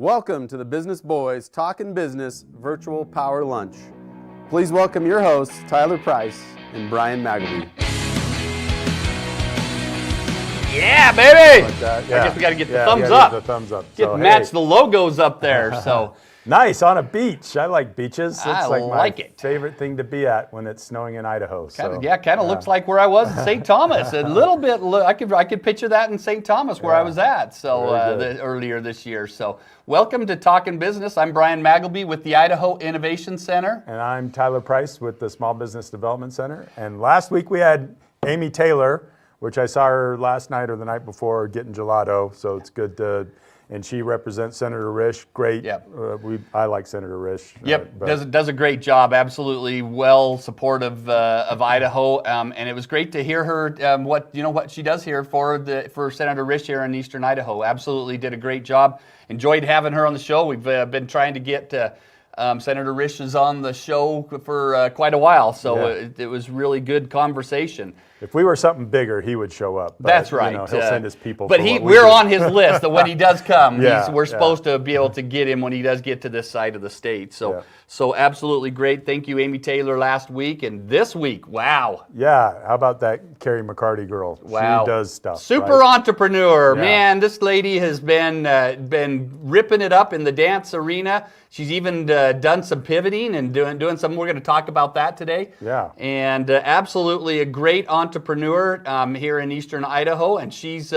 Welcome to the Business Boys Talkin Business Virtual Power Lunch. Please welcome your hosts, Tyler Price and Brian Magleby. Yeah, baby! Like that, I guess we got to get the thumbs yeah, up. Get the thumbs up. Get match the logos up there. So nice on a beach. I like beaches. It's I like my it. favorite thing to be at when it's snowing in Idaho. Kind of looks like where I was in St. Thomas. A little bit. I could picture that in St. Thomas where I was at. So earlier this year. So welcome to Talkin Business. I'm Brian Magleby with the Idaho Innovation Center, and I'm Tyler Price with the Small Business Development Center. And last week we had Amy Taylor, which I saw her last night or the night before getting gelato. So it's good to. And she represents Senator Risch. Great. Yep. I like Senator Risch. Yep. Does a great job. Absolutely well supportive of Idaho. And it was great to hear her what she does here for Senator Risch here in Eastern Idaho. Absolutely did a great job. Enjoyed having her on the show. We've been trying to get Senator Risch is on the show for quite a while, so it was really good conversation. If we were something bigger, he would show up. But, that's right. He'll send his people. But we're on his list that when he does come, we're supposed to be able to get him when he does get to this side of the state. So absolutely great. Thank you, Amy Taylor, last week. And this week, wow. Yeah, how about that CARRIE MCCARTY girl? Wow. She does stuff. Super entrepreneur. Yeah. Man, this lady has been ripping it up in the dance arena. She's even done some pivoting and doing some. We're going to talk about that today. Yeah. And absolutely a great entrepreneur here in Eastern Idaho, and she's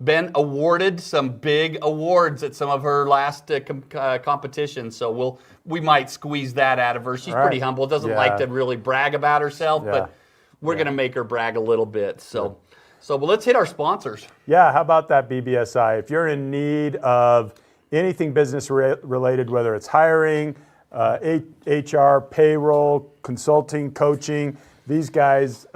been awarded some big awards at some of her last competitions. So we might squeeze that out of her. She's pretty humble. Doesn't like to really brag about herself, but we're going to make her brag a little bit. So let's hit our sponsors. Yeah. How about that, BBSI? If you're in need of anything business related, whether it's hiring, HR, payroll, consulting, coaching, these guys,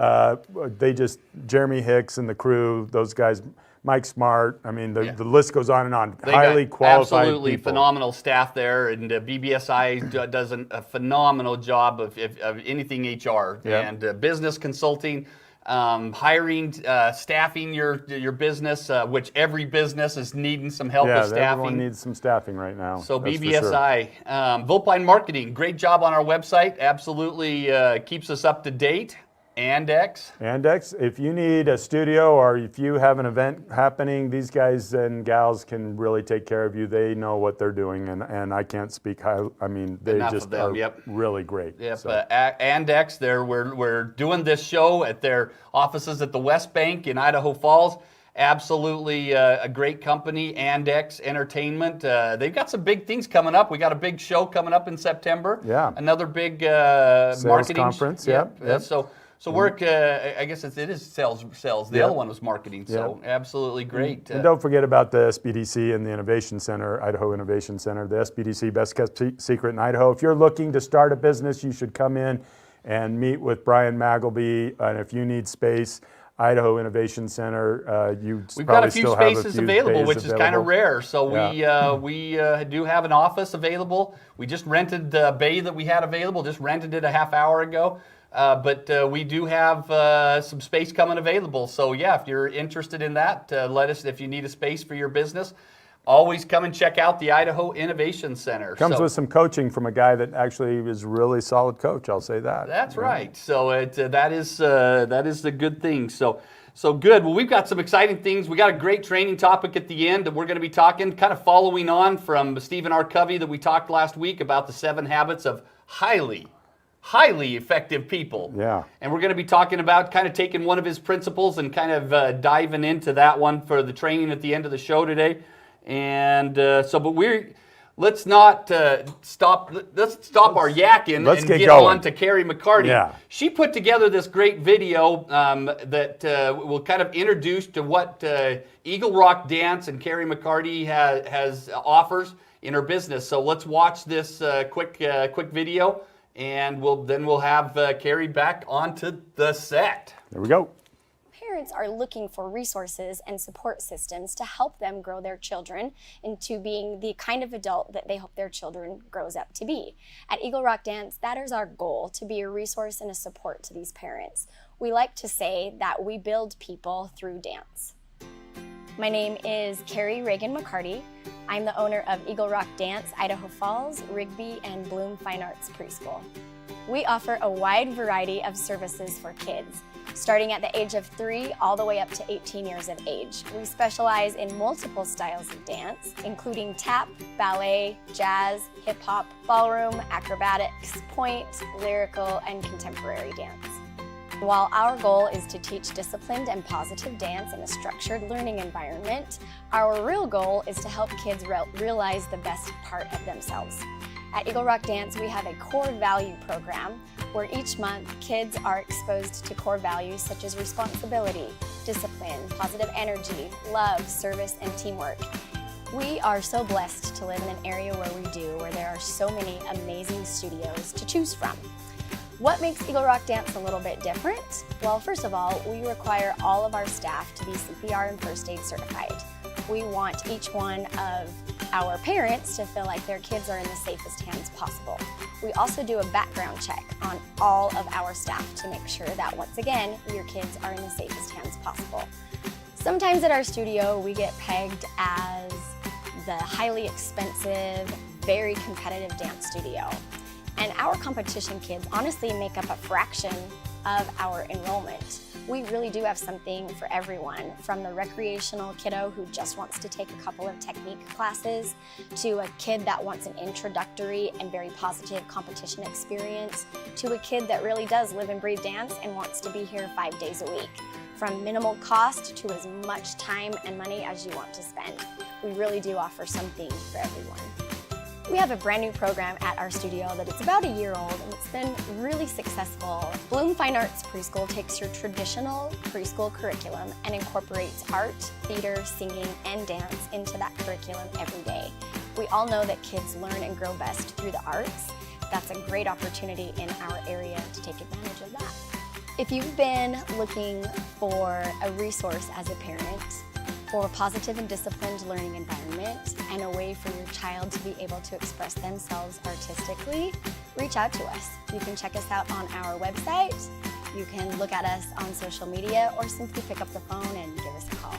Jeremy Hicks and the crew, those guys, Mike Smart, I mean, the list goes on and on. Highly qualified absolutely people. Phenomenal staff there, and BBSI does a phenomenal job of anything HR and business consulting. Hiring, staffing your business, which every business is needing some help with staffing. Everyone needs some staffing right now. So BBSI, Volpine Marketing, great job on our website. Absolutely keeps us up to date. Andex, if you need a studio or if you have an event happening, these guys and gals can really take care of you. They know what they're doing, and I can't speak high. I mean, they just are really great. Yep. So. Andex, we're doing this show at their offices at the West Bank in Idaho Falls. Absolutely a great company, Andex Entertainment. They've got some big things coming up. We got a big show coming up in September. Yeah. Another big marketing conference. Yep. So work, I guess it is sales. The other one was marketing, so absolutely great. And don't forget about the SBDC and the Innovation Center, Idaho Innovation Center, the SBDC Best Kept Secret in Idaho. If you're looking to start a business, you should come in and meet with Brian Magleby. And if you need space, Idaho Innovation Center, we've got a few spaces available, which is kind of rare. So we do have an office available. We just rented the bay that we had available, just rented it a half hour ago. But we do have some space coming available. So if you're interested in that, let us, if you need a space for your business, always come and check out the Idaho Innovation Center. Comes with some coaching from a guy that actually is a really solid coach, I'll say that. That's right. So that is the good thing. So good. Well, we've got some exciting things. We got a great training topic at the end that we're going to be talking, kind of following on from Stephen R. Covey that we talked last week about the 7 habits of highly effective people. Yeah. And we're going to be talking about kind of taking one of his principles and kind of diving into that one for the training at the end of the show today. And let's not stop our yakking and get on to CARRIE MCCARTY. Yeah. She put together this great video that will kind of introduce to what Eagle Rock Dance and CARRIE MCCARTY has offers in her business. So let's watch this quick video. And we'll have CARRIE back onto the set. There we go. Parents are looking for resources and support systems to help them grow their children into being the kind of adult that they hope their children grows up to be. At Eagle Rock Dance, that is our goal, to be a resource and a support to these parents. We like to say that we build people through dance. My name is CARRIE MCCARTY. I'm the owner of Eagle Rock Dance, Idaho Falls, Rigby, and Bloom Fine Arts Preschool. We offer a wide variety of services for kids, starting at the age of 3 all the way up to 18 years of age. We specialize in multiple styles of dance, including tap, ballet, jazz, hip-hop, ballroom, acrobatics, point, lyrical, and contemporary dance. While our goal is to teach disciplined and positive dance in a structured learning environment, our real goal is to help kids realize the best part of themselves. At Eagle Rock Dance, we have a core value program where each month kids are exposed to core values such as responsibility, discipline, positive energy, love, service, and teamwork. We are so blessed to live in an area where we do, where there are so many amazing studios to choose from. What makes Eagle Rock Dance a little bit different? Well, first of all, we require all of our staff to be CPR and first aid certified. We want each one of our parents to feel like their kids are in the safest hands possible. We also do a background check on all of our staff to make sure that, once again, your kids are in the safest hands possible. Sometimes at our studio, we get pegged as the highly expensive, very competitive dance studio. And our competition kids honestly make up a fraction of our enrollment. We really do have something for everyone, from the recreational kiddo who just wants to take a couple of technique classes, to a kid that wants an introductory and very positive competition experience, to a kid that really does live and breathe dance and wants to be here 5 days a week. From minimal cost to as much time and money as you want to spend. We really do offer something for everyone. We have a brand new program at our studio that is about a year old, and it's been really successful. Bloom Fine Arts Preschool takes your traditional preschool curriculum and incorporates art, theater, singing, and dance into that curriculum every day. We all know that kids learn and grow best through the arts. That's a great opportunity in our area to take advantage of that. If you've been looking for a resource as a parent, for a positive and disciplined learning environment and a way for your child to be able to express themselves artistically, reach out to us. You can check us out on our website, you can look at us on social media, or simply pick up the phone and give us a call.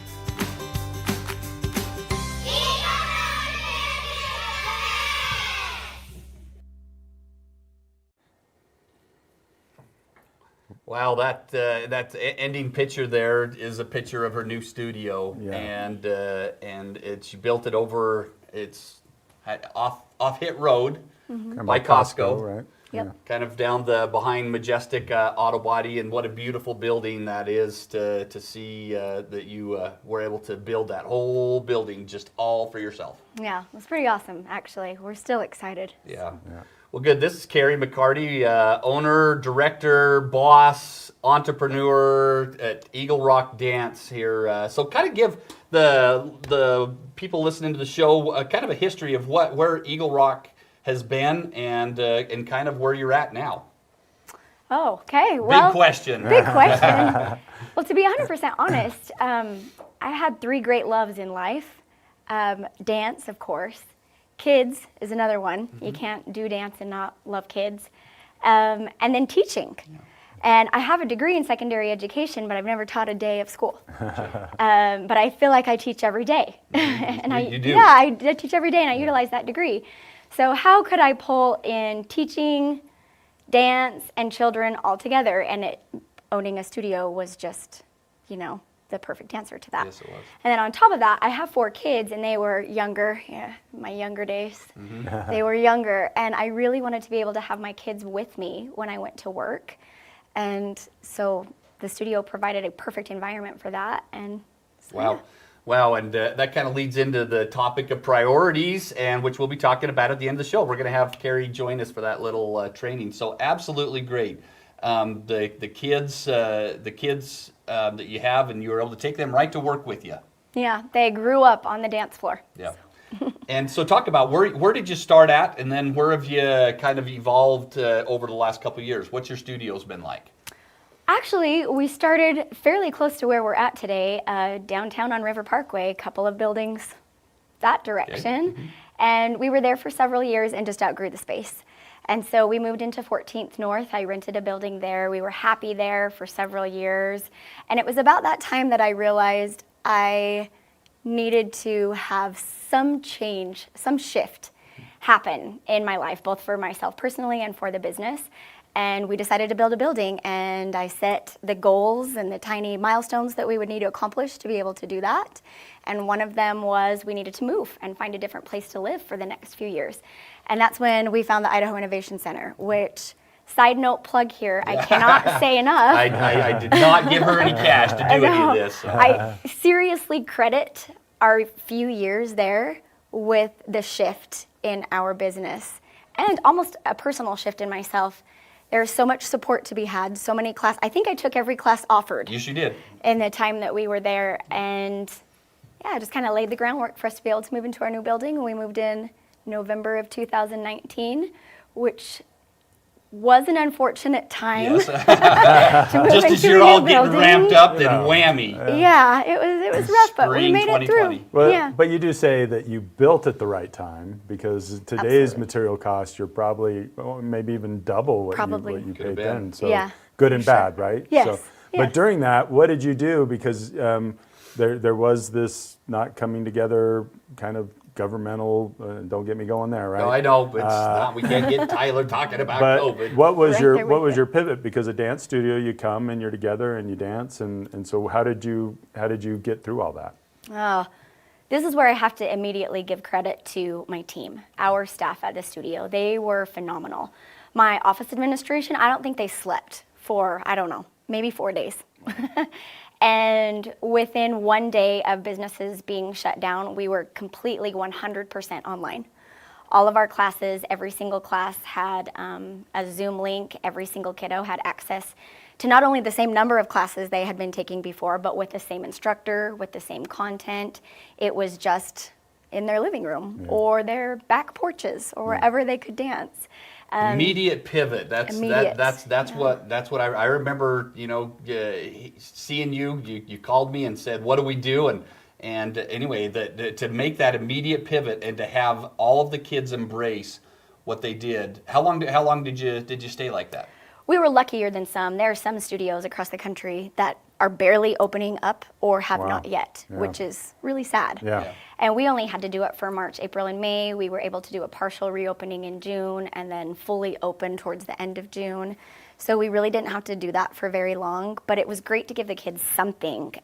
Wow, that ending picture there is a picture of her new studio, and she built it over. It's off Hit Road by Costco, right? Yep. Kind of down behind Majestic Auto Body, and what a beautiful building that is to see that you were able to build that whole building just all for yourself. Yeah, it was pretty awesome, actually. We're still excited. Yeah. Well, good. This is CARRIE MCCARTY, owner, director, boss, entrepreneur at Eagle Rock Dance here. So kind of give the people listening to the show kind of a history of where Eagle Rock has been and kind of where you're at now. Oh, okay. Well, Big question. Big question. Well, to be 100% honest, I had 3 great loves in life. Dance, of course. Kids is another one. You can't do dance and not love kids. And then teaching. Yeah. And I have a degree in secondary education, but I've never taught a day of school. But I feel like I teach every day. And you do? Yeah, I teach every day, and I utilize that degree. So how could I pull in teaching, dance, and children all together? And owning a studio was just, the perfect answer to that. Yes, it was. And then on top of that, I have 4 kids, and they were younger, my younger days. They were younger, and I really wanted to be able to have my kids with me when I went to work. And so the studio provided a perfect environment for that. And so, wow. Yeah. Wow, and that kind of leads into the topic of priorities, and which we'll be talking about at the end of the show. We're going to have CARRIE join us for that little training. So absolutely great. The kids that you have, and you were able to take them right to work with you. Yeah, they grew up on the dance floor. Yeah. And so talk about where did you start at, and then where have you kind of evolved over the last couple of years? What's your studio's been like? Actually, we started fairly close to where we're at today, downtown on River Parkway, a couple of buildings that direction. Okay. And we were there for several years and just outgrew the space. And so we moved into 14th North. I rented a building there. We were happy there for several years. And it was about that time that I realized I needed to have some change, some shift happen in my life, both for myself personally and for the business. And we decided to build a building, and I set the goals and the tiny milestones that we would need to accomplish to be able to do that. And one of them was we needed to move and find a different place to live for the next few years. And that's when we found the Idaho Innovation Center, which, side note plug here, I cannot say enough. I did not give her any cash to do any of this. So. I seriously credit our few years there with the shift in our business and almost a personal shift in myself. There's so much support to be had, so many classes. I think I took every class offered. Yes, you did. In the time that we were there. And yeah, just kind of laid the groundwork for us to be able to move into our new building. We moved in November of 2019, which was an unfortunate time. Yes. To move Just into as you're a all new getting building. ramped up, then whammy. Yeah, it was rough, but we Spring made it 2020. through. Well, Yeah. but you do say that you built at the right time, because today's Absolutely. material costs, you're probably maybe even double what Probably. you Could've paid been. then. So Yeah, good and bad, right? Yes, So, yes. But during that, what did you do? Because there was this not coming together kind of governmental, don't get me going there, right? No, I know, but it's not, we can't get Tyler talking about But COVID. what was Right your there what with was it. your pivot? Because a dance studio, you come and you're together and you dance, and so how did you get through all that? Oh, this is where I have to immediately give credit to my team, our staff at the studio. They were phenomenal. My office administration, I don't think they slept for, I don't know, maybe 4 days. And within 1 day of businesses being shut down, we were completely 100% online. All of our classes, every single class had a Zoom link. Every single kiddo had access to not only the same number of classes they had been taking before, but with the same instructor, with the same content. It was just in their living room or their back porches or wherever they could dance. Immediate pivot. Immediate, That's what I remember. You know, seeing you. You called me and said, "What do we do?" And anyway, to make that immediate pivot and to have all of the kids embrace what they did. How long did you stay like that? We were luckier than some. There are some studios across the country that are barely opening up or have Wow. not yet, Yeah. which is really sad. Yeah. And we only had to do it for March, April, and May. We were able to do a partial reopening in June and then fully open towards the end of June. So we really didn't have to do that for very long, but it was great to give the kids something.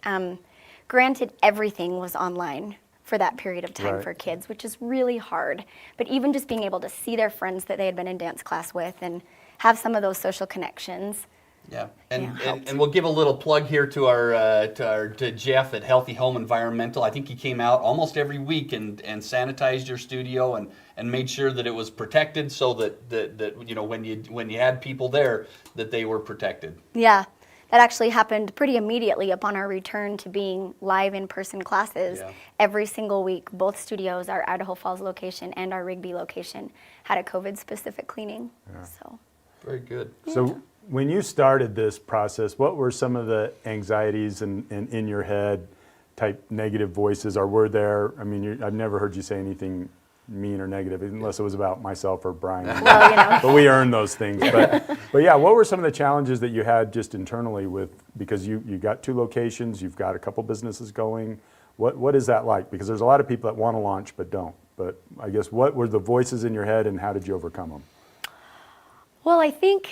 Granted, everything was online for that period of time Right. for kids, which is really hard. But even just being able to see their friends that they had been in dance class with and have some of those social connections. Yeah, helped. and we'll give a little plug here to to Jeff at Healthy Home Environmental. I think he came out almost every week and sanitized your studio and made sure that it was protected, so that you know when you had people there that they were protected. Yeah, that actually happened pretty immediately upon our return to being live in-person classes. Yeah. Every single week, both studios, our Idaho Falls location and our Rigby location, had a COVID-specific cleaning. So. Very good. So when you started this process, what were some of the anxieties and in your head type negative voices, or were there? I mean, I've never heard you say anything mean or negative, unless it was about myself or Brian. Well, you know. But we earned those things. But yeah, what were some of the challenges that you had just internally because you got 2 locations, you've got a couple businesses going. What is that like? Because there's a lot of people that want to launch but don't. But I guess what were the voices in your head and how did you overcome them? Well, I think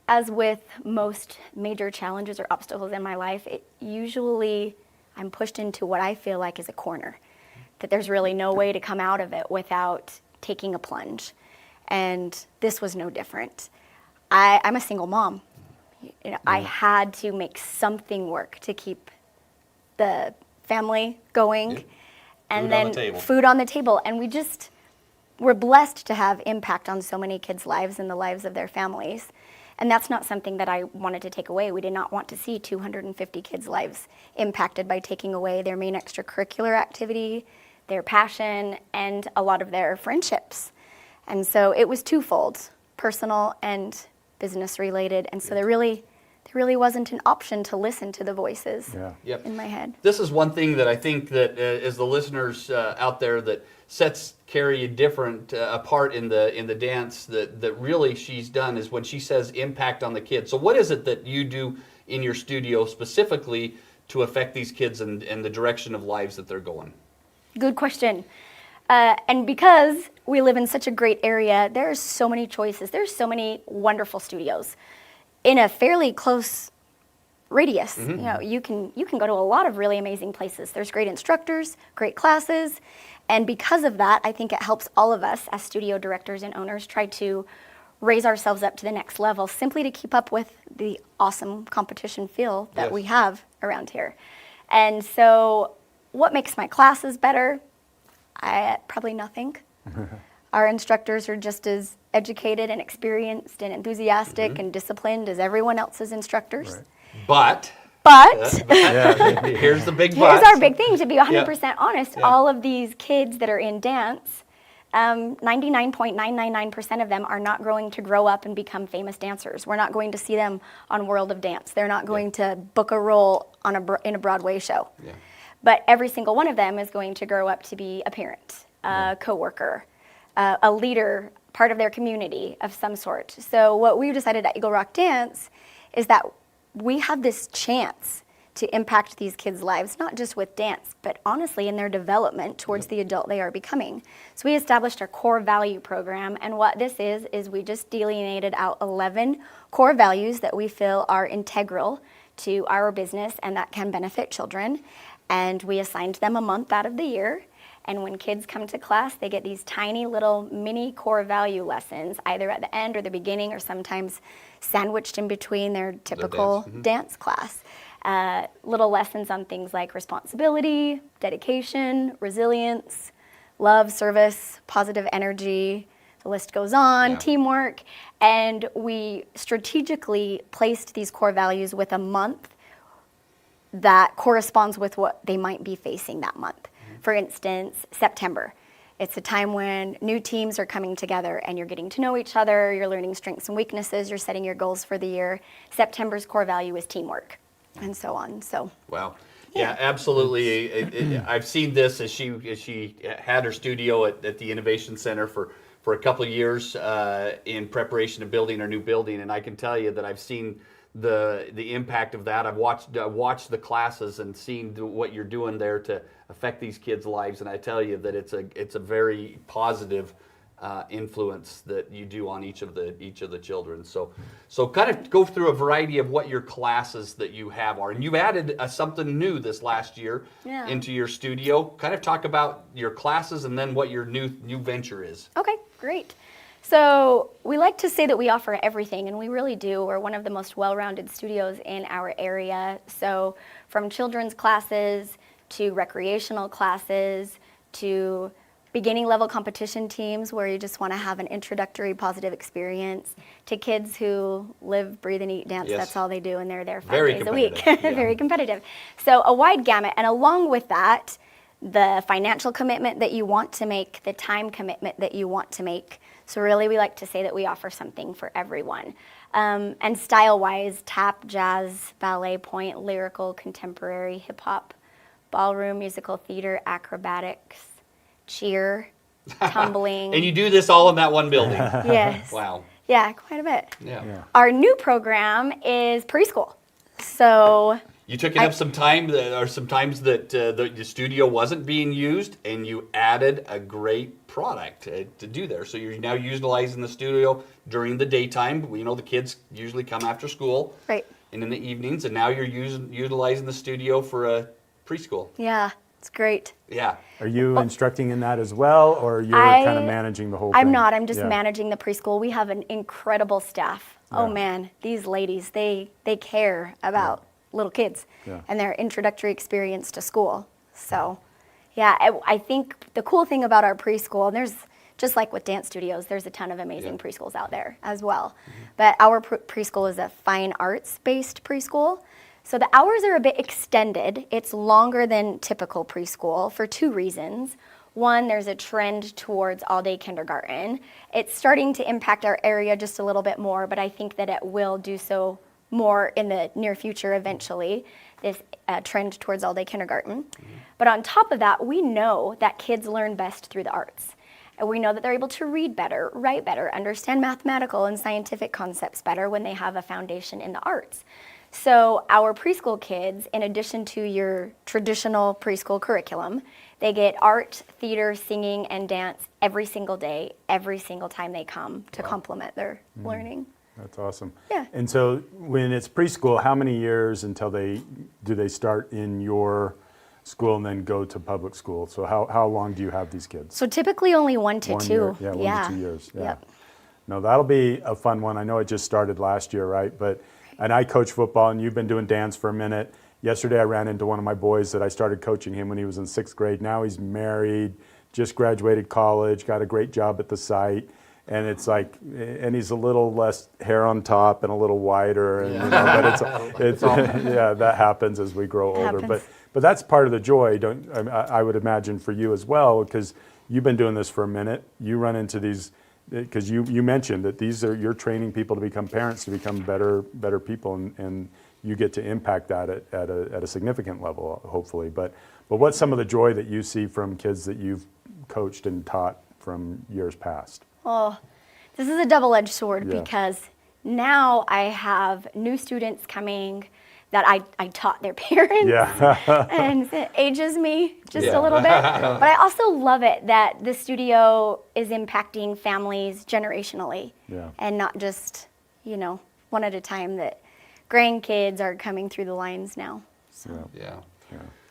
as with most major challenges or obstacles in my life, usually I'm pushed into what I feel like is a corner, that there's really no way to come out of it without taking a plunge. And this was no different. I'm a single mom. You know, I had to make something work to keep the family going. Yep. And Food on then the table. food on the table. And we're blessed to have impact on so many kids' lives and the lives of their families. And that's not something that I wanted to take away. We did not want to see 250 kids' lives impacted by taking away their main extracurricular activity, their passion, and a lot of their friendships. And so it was twofold, personal and business related. And so there really wasn't an option to listen to the voices Yep. in my head. This is one thing that I think that as the listeners out there that sets Carrie different apart in the dance that really she's done is when she says impact on the kids. So what is it that you do in your studio specifically to affect these kids and the direction of lives that they're going? Good question. And because we live in such a great area, there's so many choices. There's so many wonderful studios in a fairly close radius. You know, you can go to a lot of really amazing places. There's great instructors, great classes, and because of that, I think it helps all of us as studio directors and owners try to raise ourselves up to the next level simply to keep up with the awesome competition feel that we have around here. And so what makes my classes better? Probably nothing. Our instructors are just as educated and experienced and enthusiastic and disciplined as everyone else's instructors. But here's the big but. Here's our big thing, to be 100% honest. All of these kids that are in dance, 99.999% of them are not going to grow up and become famous dancers. We're not going to see them on World of Dance. They're not going to book a role on in a Broadway show. But every single one of them is going to grow up to be a parent, a coworker, a leader, part of their community of some sort. So what we've decided at Eagle Rock Dance is that we have this chance to impact these kids' lives, not just with dance, but honestly in their development towards the adult they are becoming. So we established our core value program, and what this is we just delineated out 11 core values that we feel are integral to our business and that can benefit children. And we assigned them a month out of the year. And when kids come to class, they get these tiny little mini core value lessons, either at the end or the beginning, or sometimes sandwiched in between their typical dance class. Little lessons on things like responsibility, dedication, resilience, love, service, positive energy, the list goes on, teamwork. And we strategically placed these core values with a month that corresponds with what they might be facing that month. For instance, September. It's a time when new teams are coming together and you're getting to know each other, you're learning strengths and weaknesses, you're setting your goals for the year. September's core value is teamwork, and so on. So. Wow. Yeah, absolutely. I've seen this as she had her studio at the Innovation Center for a couple of years in preparation of building her new building, and I can tell you that I've seen the impact of that. I've watched the classes and seen what you're doing there to affect these kids' lives, and I tell you that it's a very positive influence that you do on each of the children. So kind of go through a variety of what your classes that you have are, and you've added something new this last year into your studio. Kind of talk about your classes and then what your new venture is. Okay, great. So we like to say that we offer everything, and we really do. We're one of the most well-rounded studios in our area. So from children's classes to recreational classes to beginning level competition teams where you just want to have an introductory positive experience, to kids who live, breathe, and eat dance. That's all they do, and they're there 5 days a week. Very competitive. So a wide gamut, and along with that, the financial commitment that you want to make, the time commitment that you want to make. So really we like to say that we offer something for everyone. And style-wise, tap, jazz, ballet, point, lyrical, contemporary, hip-hop, ballroom, musical theater, acrobatics, cheer, tumbling. And you do this all in that one building? Yes. Wow. Yeah, quite a bit. Yeah. Our new program is preschool. So you took up some time, or some times that the studio wasn't being used, and you added a great product to do there. So you're now utilizing the studio during the daytime. We know the kids usually come after school, right, and in the evenings, and now you're utilizing the studio for a preschool. Yeah, it's great. Yeah. Are you instructing in that as well, or you're kind of managing the whole thing? I'm not. I'm just managing the preschool. We have an incredible staff. Oh man, these ladies, they care about little kids and their introductory experience to school. So I think the cool thing about our preschool, and there's, just like with dance studios, there's a ton of amazing preschools out there as well. But our preschool is a fine arts-based preschool. So the hours are a bit extended. It's longer than typical preschool for 2 reasons. One, there's a trend towards all-day kindergarten. It's starting to impact our area just a little bit more, but I think that it will do so more in the near future eventually, this trend towards all-day kindergarten. But on top of that, we know that kids learn best through the arts. And we know that they're able to read better, write better, understand mathematical and scientific concepts better when they have a foundation in the arts. So our preschool kids, in addition to your traditional preschool curriculum, They get art, theater, singing, and dance every single day, every single time they come to complement their learning. That's awesome. Yeah. And so when it's preschool, how many years until do they start in your school and then go to public school? So how long do you have these kids? So typically only 1 to 2. Year. Yeah, 1 to 2 years. Yeah. Yep. No, that'll be a fun one. I know it just started last year, right? And I coach football, and you've been doing dance for a minute. Yesterday, I ran into one of my boys that I started coaching him when he was in 6th grade. Now he's married, just graduated college, got a great job at the site. And it's like, and he's a little less hair on top and a little wider, and, but it's yeah, that happens as we grow older. But that's part of the joy. I would imagine for you as well, because you've been doing this for a minute. You run into these, because you mentioned that you're training people to become parents, to become better people, and you get to impact that at a significant level, hopefully. But what's some of the joy that you see from kids that you've coached and taught from years past? Oh, this is a double-edged sword because now I have new students coming that I taught their parents. Yeah. And it ages me just a little bit. But I also love it that the studio is impacting families generationally and not just, one at a time, that grandkids are coming through the lines now. So. Yeah,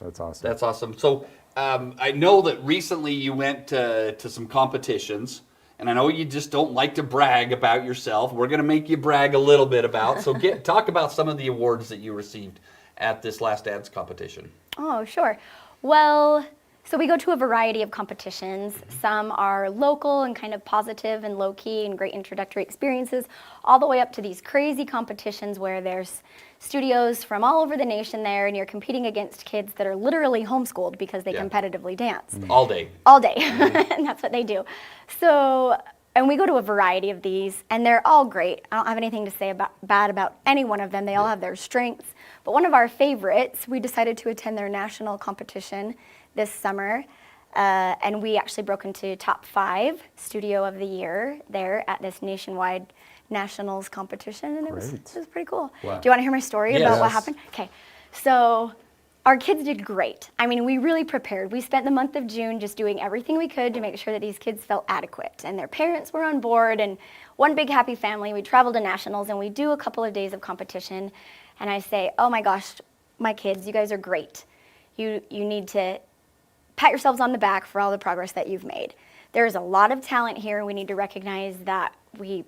that's awesome. That's awesome. So I know that recently you went to some competitions. And I know you just don't like to brag about yourself. We're going to make you brag a little bit about. So talk about some of the awards that you received at this last dance competition. Oh, sure. Well, so we go to a variety of competitions. Some are local and kind of positive and low-key and great introductory experiences, all the way up to these crazy competitions where there's studios from all over the nation there, and you're competing against kids that are literally homeschooled because they competitively dance. All day. All day, and that's what they do. So, and we go to a variety of these, and they're all great. I don't have anything to say bad about any one of them. They all have their strengths. But one of our favorites, we decided to attend their national competition this summer, and we actually broke into top 5 studio of the year there at this nationwide nationals competition, and it was pretty cool. Wow. Do you want to hear my story about what happened? Okay, so our kids did great. I mean, we really prepared. We spent the month of June just doing everything we could to make sure that these kids felt adequate, and their parents were on board, and one big happy family. We traveled to nationals, and we do a couple of days of competition, and I say, oh my gosh, my kids, you guys are great. You need to pat yourselves on the back for all the progress that you've made. There's a lot of talent here. We need to recognize that we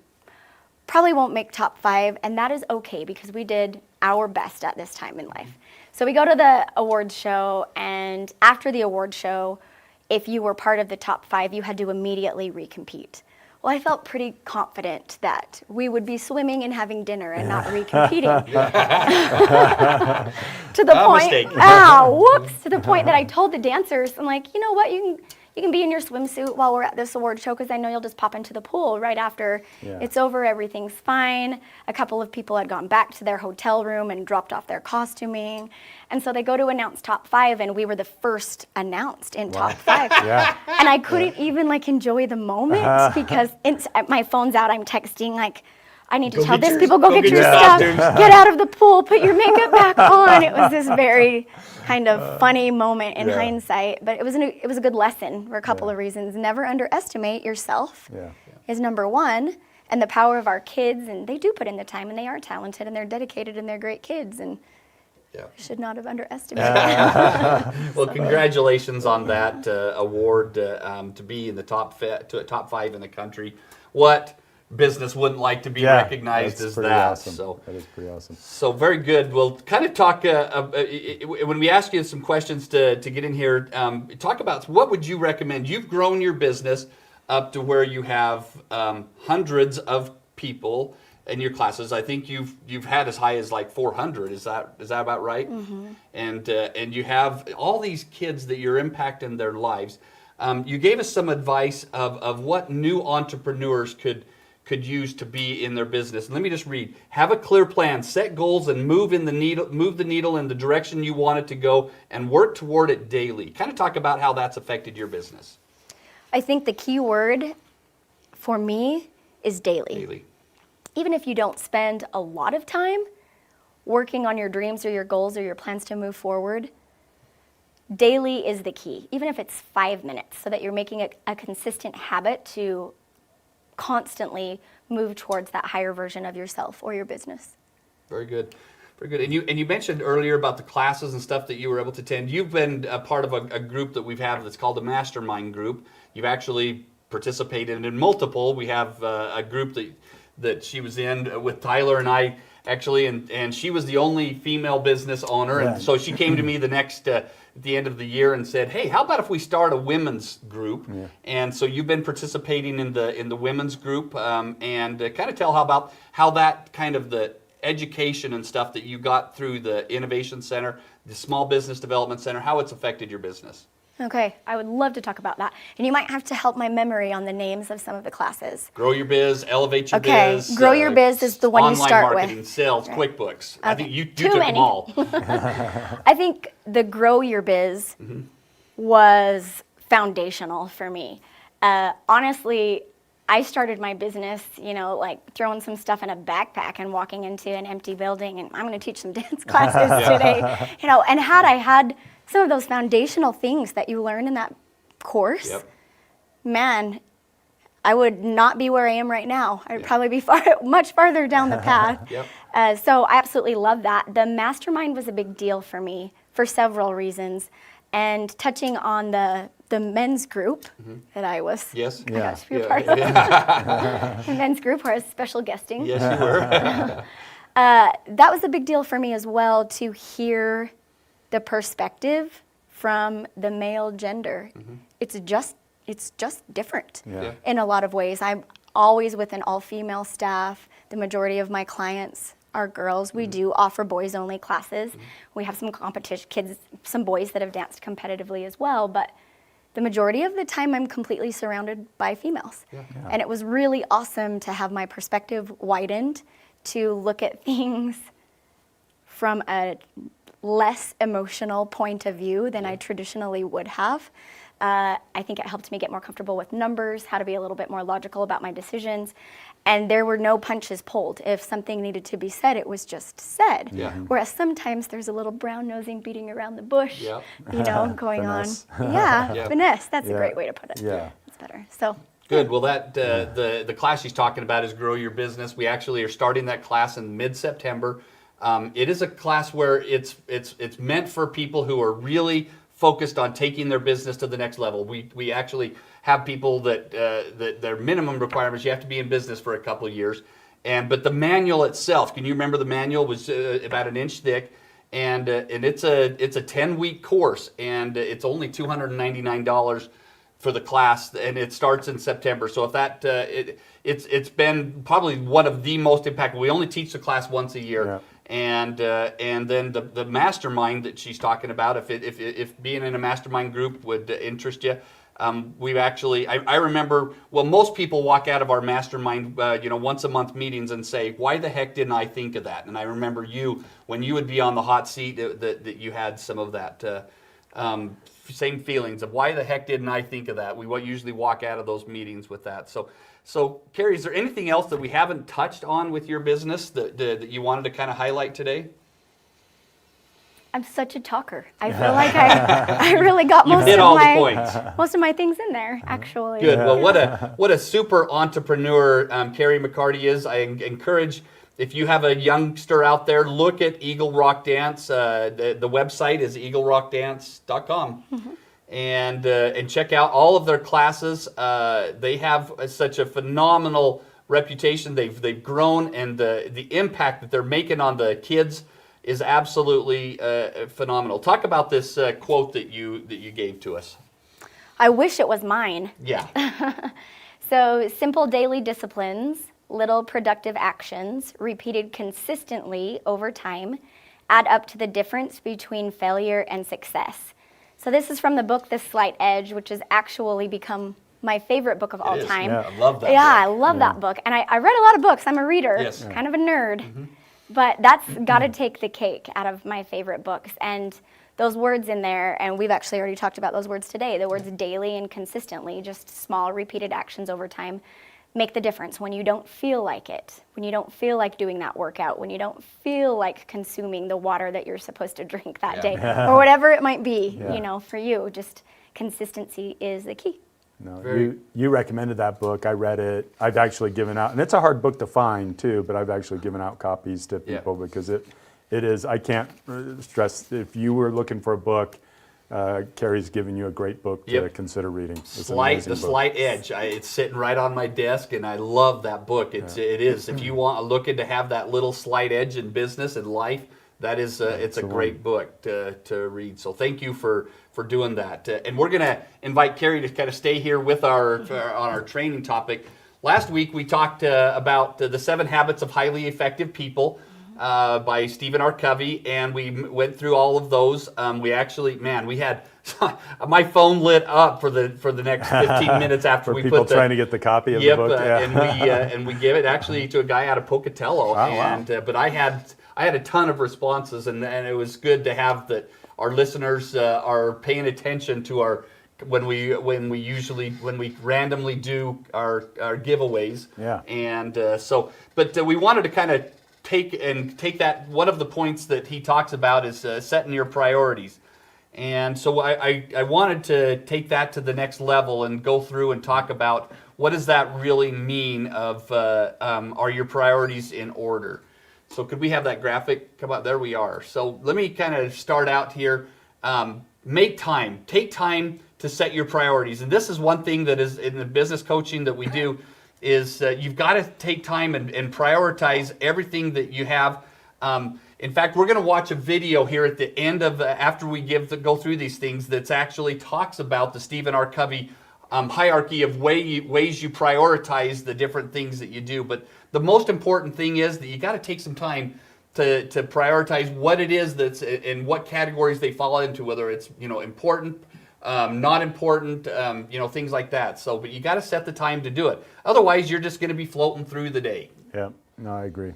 probably won't make top 5, and that is okay because we did our best at this time in life. So we go to the awards show, and after the awards show, if you were part of the top 5, you had to immediately recompete. Well, I felt pretty confident that we would be swimming and having dinner and not recompeting. To the point, to the point that I told the dancers, I'm like, you know what, you can be in your swimsuit while we're at this award show because I know you'll just pop into the pool right after it's over, everything's fine. A couple of people had gone back to their hotel room and dropped off their costuming. And so they go to announce top 5, and we were the first announced in top 5. And I couldn't even enjoy the moment because my phone's out, I'm texting I need to tell these people, go get your stuff, get out of the pool, put your makeup back on. It was this very kind of funny moment in hindsight, but it was a good lesson for a couple of reasons. Never underestimate yourself is number 1, and the power of our kids, and they do put in the time, and they are talented, and they're dedicated, and they're great kids, and should not have underestimated them. Well, congratulations on that award to be in the top 5 in the country. What business wouldn't like to be recognized as that? Awesome. So that is pretty awesome. So very good. We'll kind of talk when we ask you some questions to get in here. Talk about what would you recommend? You've grown your business up to where you have hundreds of people in your classes. I think you've had as high as 400. Is that about right? Mm-hmm. And you have all these kids that you're impacting their lives. You gave us some advice of what new entrepreneurs could use to be in their business. And let me just read. Have a clear plan, set goals, and move the needle in the direction you want it to go, and work toward it daily. Kind of talk about how that's affected your business. I think the key word for me is daily. Daily. Even if you don't spend a lot of time working on your dreams or your goals or your plans to move forward, daily is the key, even if it's 5 minutes, so that you're making a consistent habit to constantly move towards that higher version of yourself or your business. Very good. Very good. And you mentioned earlier about the classes and stuff that you were able to attend. You've been a part of a group that we've had that's called a mastermind group. You've actually participated in multiple. We have a group that she was in with Tyler and I, actually, and she was the only female business owner. Yeah. And so she came to me at the end of the year and said, hey, how about if we start a women's group? Yeah. And so you've been participating in the women's group, and kind of tell about how that kind of the education and stuff that you got through the Innovation Center, the Small Business Development Center, how it's affected your business. Okay, I would love to talk about that. And you might have to help my memory on the names of some of the classes. Grow Your Biz, Elevate Your Okay, Biz. Grow Your Biz is the one you start Online marketing, with. sales, Right. QuickBooks. I think you Too took many. them all. I think the Grow Your Biz was foundational for me. Honestly, I started my business, like throwing some stuff in a backpack and walking into an empty building, and I'm going to teach some dance classes today. And had I had some of those foundational things that you learn in that course, Yep. man, I would not be where I am right now. I'd probably be much farther down the path. Yep. So I absolutely love that. The mastermind was a big deal for me for several reasons. And touching on the men's group that I was, Yes. I got to be a Yeah. part of the men's group where I was special guesting. Yes, you were. That was a big deal for me as well, to hear the perspective from the male gender. It's just different Yeah. in a lot of ways. I'm always with an all-female staff. The majority of my clients are girls. We do offer boys-only classes. We have some competition kids, some boys that have danced competitively as well, but the majority of the time I'm completely surrounded by females. And it was really awesome to have my perspective widened, to look at things from a less emotional point of view than I traditionally would have. I think it helped me get more comfortable with numbers, how to be a little bit more logical about my decisions. And there were no punches pulled. If something needed to be said, it was just said. Yeah. Whereas sometimes there's a little brown nosing beating around the bush, Yep. Going Finesse. on. Yeah, Yeah. finesse. That's a Yeah. great way to put it. Yeah. It's better. So Good. Well, that the class she's talking about is Grow Your Business. We actually are starting that class in mid-September. It is a class where it's meant for people who are really focused on taking their business to the next level. We actually have people that their minimum requirements, you have to be in business for a couple of years. But the manual itself, can you remember the manual was about an inch thick, and it's a 10-week course, and it's only $299 for the class, and it starts in September. So if that it's been probably one of the most impactful. We only teach the class once a year. Yeah. And then the mastermind that she's talking about, if being in a mastermind group would interest you, we've actually, I remember, well, most people walk out of our mastermind, once a month meetings and say, why the heck didn't I think of that? And I remember when you would be on the hot seat, that you had some of that same feelings of why the heck didn't I think of that? We usually walk out of those meetings with that. So Carrie, is there anything else that we haven't touched on with your business that you wanted to kind of highlight today? I'm such a talker. I feel like I really got You hit all the points. most of my things in there, actually. Good. Well, what a super entrepreneur Carrie McCarty is. I encourage, if you have a youngster out there, look at Eagle Rock Dance. The website is eaglerockdance.com. And check out all of their classes. They have such a phenomenal reputation. They've grown, and the impact that they're making on the kids is absolutely phenomenal. Talk about this quote that you gave to us. I wish it was mine. Yeah. So, simple daily disciplines, little productive actions, repeated consistently over time, add up to the difference between failure and success. So this is from the book The Slight Edge, which has actually become my favorite book of all is. time. Yeah. I love that. Yeah, I book. love that book. And I read a lot of books. I'm a reader, Yes. kind of a nerd. But that's got to take the cake out of my favorite books. And those words in there, and we've actually already talked about those words today, the words daily and consistently, just small repeated actions over time. make the difference when you don't feel like it, when you don't feel like doing that workout, when you don't feel like consuming the water that you're supposed to drink that day, or whatever it might be, you know, for you. Just consistency is the key. No, you recommended that book. I read it. I've actually given out, and it's a hard book to find too, but I've actually given out copies to people because it is, I can't stress, if you were looking for a book, Carrie's given you a great book to consider reading. It's The Slight Edge. It's sitting right on my desk, and I love that book. It is. If you want looking to have that little slight edge in business and life, that is it's a great book to read. So thank you for doing that. And we're going to invite Carrie to kind of stay here with on our training topic. Last week we talked about the 7 Habits of Highly Effective People. By Stephen R. Covey, and we went through all of those. We actually, we had my phone lit up for the next 15 minutes after we people trying to get the copy of the book. And we gave it actually to a guy out of Pocatello. But I had a ton of responses, and it was good to have that our listeners are paying attention to our when we randomly do our giveaways. And but we wanted to kind of take that. One of the points that he talks about is setting your priorities, and so I wanted to take that to the next level and go through and talk about what does that really mean of are your priorities in order. So could we have that graphic come out? There we are. So let me kind of start out here. Take time to set your priorities, and this is one thing that is in the business coaching that we do. Is you've got to take time and prioritize everything that you have. In fact, we're going to watch a video here at the end of after we go through these things that actually talks about the Stephen R. Covey hierarchy of ways you prioritize the different things that you do. But the most important thing is that you got to take some time to prioritize what it is that's in what categories they fall into, whether it's important, not important, things like that. So, but you got to set the time to do it. Otherwise, you're just going to be floating through the day. Yeah, no, I agree.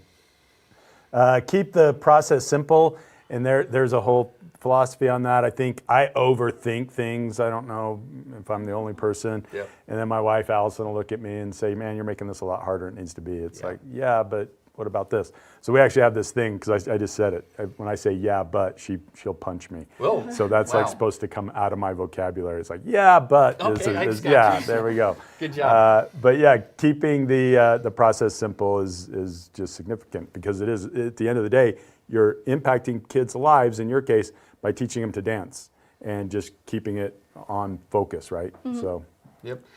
Keep the process simple, and there's a whole philosophy on that. I think I overthink things. I don't know if I'm the only person. And then my wife, Allison, will look at me and say, man, you're making this a lot harder than it needs to be. It's like, yeah, but what about this? So we actually have this thing, because I just said it. When I say yeah, but, she'll punch me. Whoa. So that's like supposed to come out of my vocabulary. It's like, yeah, but. Okay, there we go. Good job. But yeah, keeping the process simple is just significant, because it is, at the end of the day, you're impacting kids' lives, in your case, by teaching them to dance and just keeping it on focus, right? So.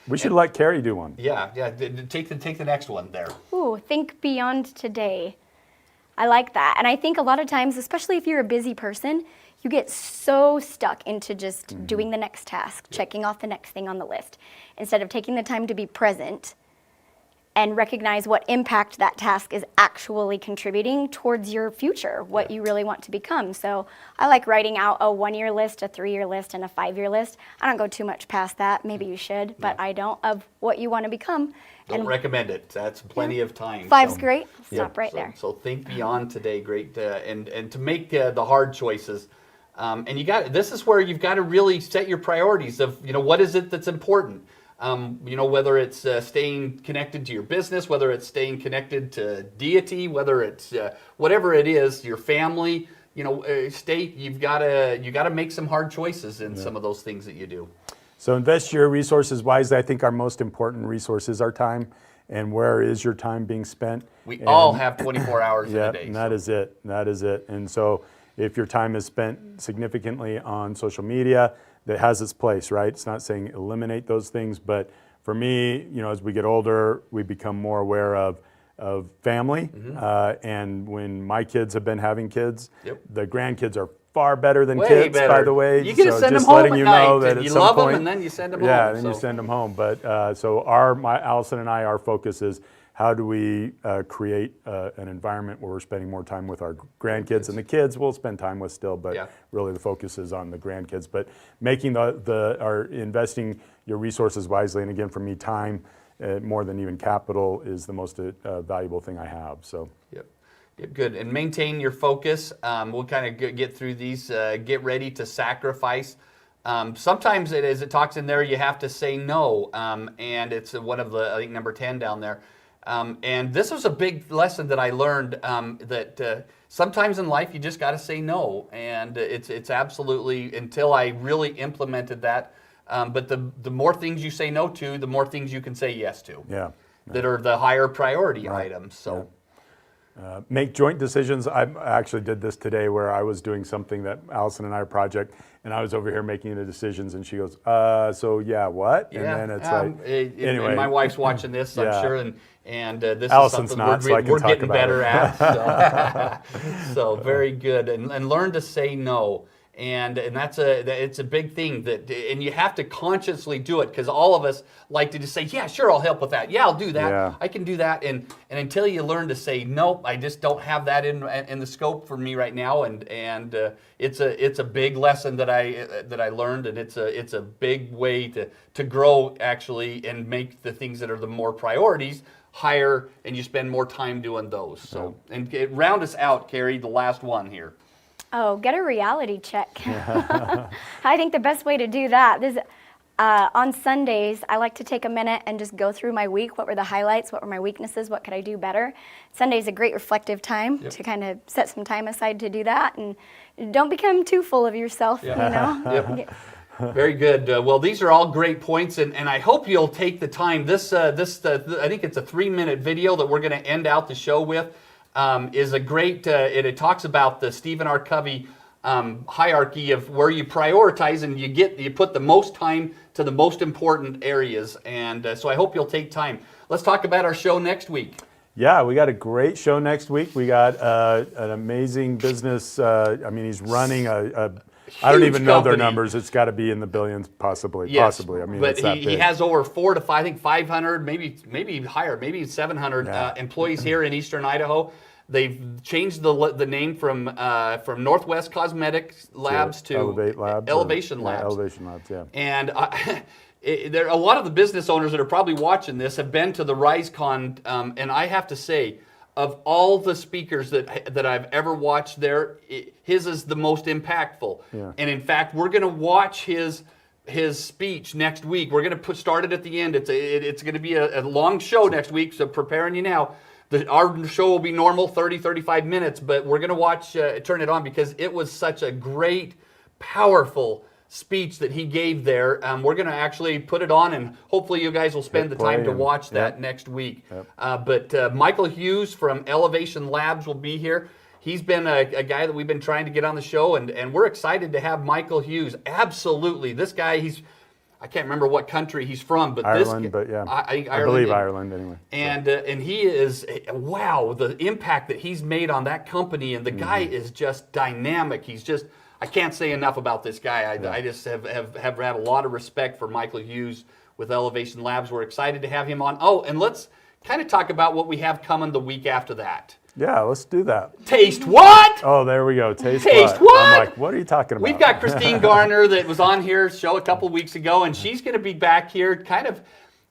We should let Carrie do one. Take the next one there. Ooh, think beyond today. I like that. And I think a lot of times, especially if you're a busy person, you get so stuck into just doing the next task, checking off the next thing on the list, instead of taking the time to be present and recognize what impact that task is actually contributing towards your future, what you really want to become. So I like writing out a 1-year list, a 3-year list, and a 5-year list. I don't go too much past that. Maybe you should, but I don't, of what you want to become. Don't recommend it. That's plenty of time. 5's great. Stop right there. So think beyond today. Great. And to make the hard choices. And this is where you've got to really set your priorities of, what is it that's important? Whether it's staying connected to your business, whether it's staying connected to deity, whether it's whatever it is, your family, you've got to make some hard choices in some of those things that you do. So invest your resources wisely. I think our most important resource is our time. And where is your time being spent? We all have 24 hours in a day. And that is it. That is it. And so if your time is spent significantly on social media, that has its place, right? It's not saying eliminate those things, but for me, as we get older, we become more aware of family. And when my kids have been having kids, the grandkids are far better than kids, by the way. You can just send them home at night, and you love them, and then you send them home. Yeah, then you send them home. But so Allison and I, our focus is, how do we create an environment where we're spending more time with our grandkids, and the kids we'll spend time with still, but really the focus is on the grandkids. But making investing your resources wisely, and again, for me, time more than even capital is the most valuable thing I have. So. Good. And maintain your focus. We'll kind of get through these. Get ready to sacrifice. Sometimes as it talks in there, you have to say no, and it's one of the, I think, number 10 down there. And this was a big lesson that I learned, that sometimes in life you just got to say no, and it's absolutely, until I really implemented that. But the more things you say no to, the more things you can say yes to. Yeah. That are the higher priority items. So. Make joint decisions. I actually did this today where I was doing something that Allison and I project, and I was over here making the decisions, and she goes, so yeah, what? Yeah. And then it's like, anyway. And my wife's watching this, I'm sure, and this Allison's is not, something we're getting better it. at. So very good, and learn to say no. And it's a big thing, and you have to consciously do it, because all of us like to just say, yeah, sure, I'll help with that. Yeah, I'll do that. Yeah. I can do that. And until you learn to say, nope, I just don't have that in the scope for me right now. And it's a big lesson that I learned, and it's a big way to grow actually, and make the things that are the more priorities higher, and you spend more time doing those. So, and round us out, Carrie, the last one here. Oh, get a reality check. I think the best way to do that is on Sundays, I like to take a minute and just go through my week. What were the highlights? What were my weaknesses? What could I do better? Sunday's a great reflective time to kind of set some time aside to do that, and don't become too full of yourself, you know? Very good. Well, these are all great points, and I hope you'll take the time. I think it's a 3-minute video that we're going to end out the show with. Is a great, it talks about the Stephen R. Covey hierarchy of where you prioritize, and you put the most time to the most important areas. And so I hope you'll take time. Let's talk about our show next week. Yeah, we got a great show next week. We got an amazing business. I mean, he's running I don't even know their numbers. It's got to be in the billions, possibly. Yes, possibly. I mean, but it's that he big. has over 400 to 500, maybe higher, maybe 700 employees here in Eastern Idaho. They've changed the name from Northwest Cosmetics Labs to Elevation Labs. Elevation Labs, yeah. And there a lot of the business owners that are probably watching this have been to the RiseCon, and I have to say, of all the speakers that I've ever watched there, his is the most impactful. Yeah. And in fact, we're going to watch his speech next week. We're going to start it at the end. It's going to be a long show next week, so preparing you now. Our show will be normal, 30, 35 minutes, but we're going to turn it on, because it was such a great, powerful speech that he gave there. We're going to actually put it on, and hopefully you guys will spend the time to watch that next week. But Michael Hughes from Elevation Labs will be here. He's been a guy that we've been trying to get on the show, and we're excited to have Michael Hughes. Absolutely. This guy, I can't remember what country he's from, but Ireland, but yeah. I believe Ireland anyway. And he is, wow, the impact that he's made on that company, and the guy is just dynamic. He's just, I can't say enough about this guy. I just have had a lot of respect for Michael Hughes with Elevation Labs. We're excited to have him on. Oh, and let's kind of talk about what we have coming the week after that. Yeah, let's do that. Taste what? Oh, there we go. Taste what? I'm like, what are you talking about? We've got Christine Garner that was on here show a couple weeks ago, and she's going to be back here kind of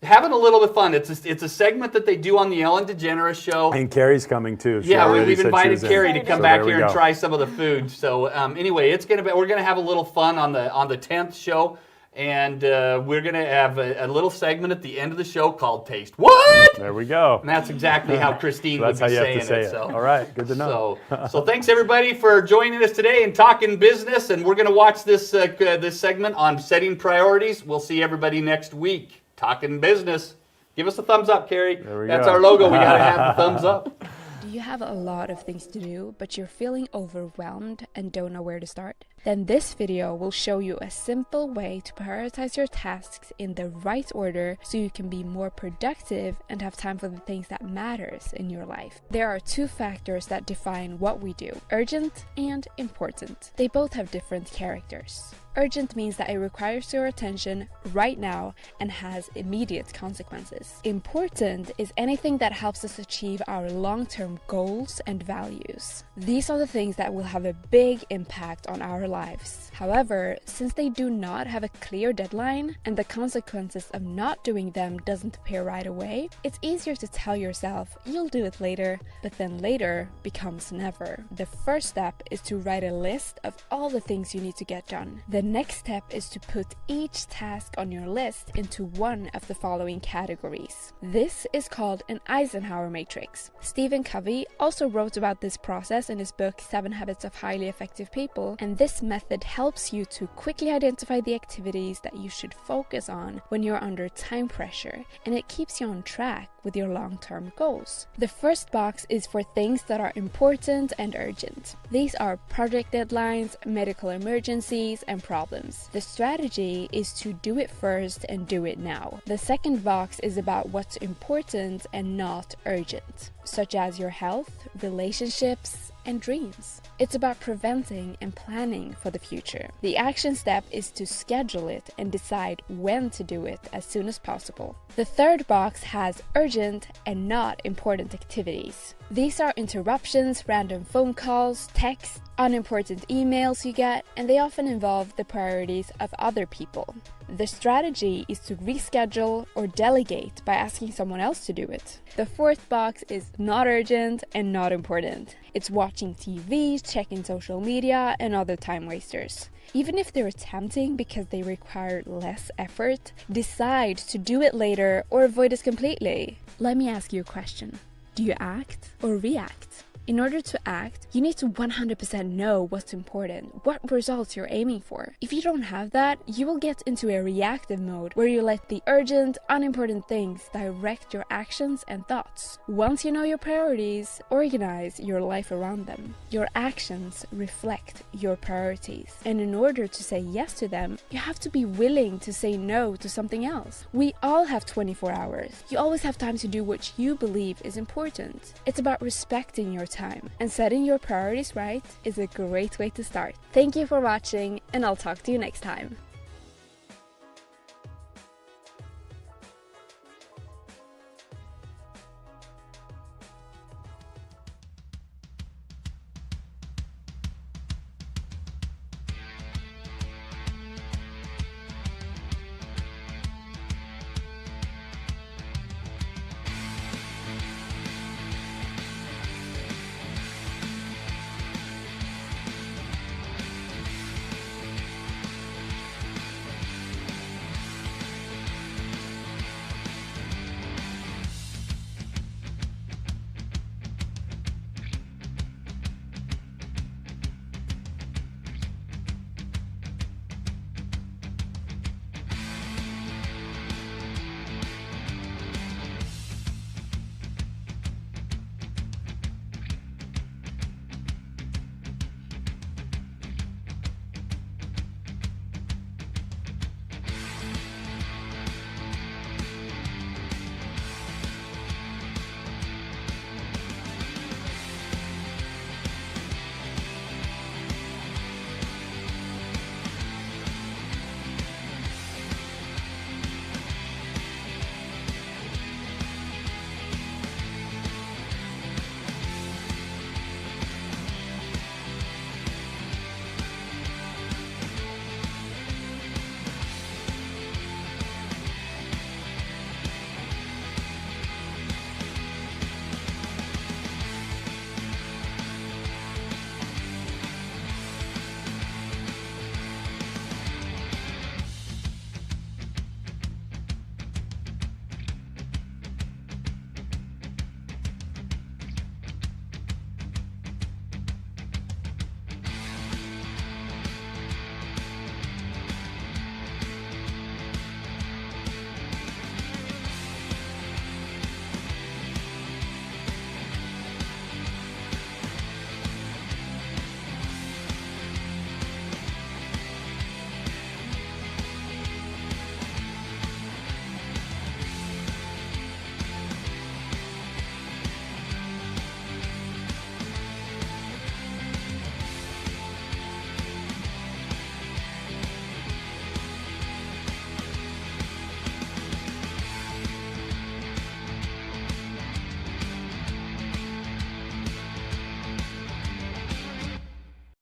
having a little bit of fun. It's a segment that they do on the Ellen DeGeneres show. And Carrie's coming too. Yeah, we've invited Carrie to come back here and try some of the food. So anyway, we're going to have a little fun on the 10th show. And we're going to have a little segment at the end of the show called Taste What? There we go. And that's exactly how Christine would be saying it. So. All right, good to know. So thanks everybody for joining us today and Talkin Business. And we're going to watch this segment on setting priorities. We'll see everybody next week. Talkin Business. Give us a thumbs up, Carrie. That's our logo. We got to have the thumbs up. Do you have a lot of things to do, but you're feeling overwhelmed and don't know where to start? Then this video will show you a simple way to prioritize your tasks in the right order so you can be more productive and have time for the things that matters in your life. There are two factors that define what we do: urgent and important. They both have different characters. Urgent means that it requires your attention right now and has immediate consequences. Important is anything that helps us achieve our long-term goals and values. These are the things that will have a big impact on our our lives. However, since they do not have a clear deadline and the consequences of not doing them doesn't appear right away, it's easier to tell yourself you'll do it later, but then later becomes never. The first step is to write a list of all the things you need to get done. The next step is to put each task on your list into one of the following categories. This is called an Eisenhower matrix. Stephen Covey also wrote about this process in his book 7 Habits of Highly Effective People, and this method helps you to quickly identify the activities that you should focus on when you're under time pressure, and it keeps you on track with your long-term goals. The first box is for things that are important and urgent. These are project deadlines, medical emergencies, and problems. The strategy is to do it first and do it now. The second box is about what's important and not urgent, such as your health, relationships, and dreams. It's about preventing and planning for the future. The action step is to schedule it and decide when to do it as soon as possible. The third box has urgent and not important activities. These are interruptions, random phone calls, texts, unimportant emails you get, and they often involve the priorities of other people. The strategy is to reschedule or delegate by asking someone else to do it. The fourth box is not urgent and not important. It's watching TV, checking social media, and other time wasters. Even if they're tempting because they require less effort, decide to do it later or avoid it completely. Let me ask you a question. Do you act or react? In order to act, you need to 100% know what's important, what results you're aiming for. If you don't have that, you will get into a reactive mode where you let the urgent, unimportant things direct your actions and thoughts. Once you know your priorities, organize your life around them. Your actions reflect your priorities. And in order to say yes to them, you have to be willing to say no to something else. We all have 24 hours. You always have time to do what you believe is important. It's about respecting your time, and setting your priorities right is a great way to start. Thank you for watching, and I'll talk to you next time.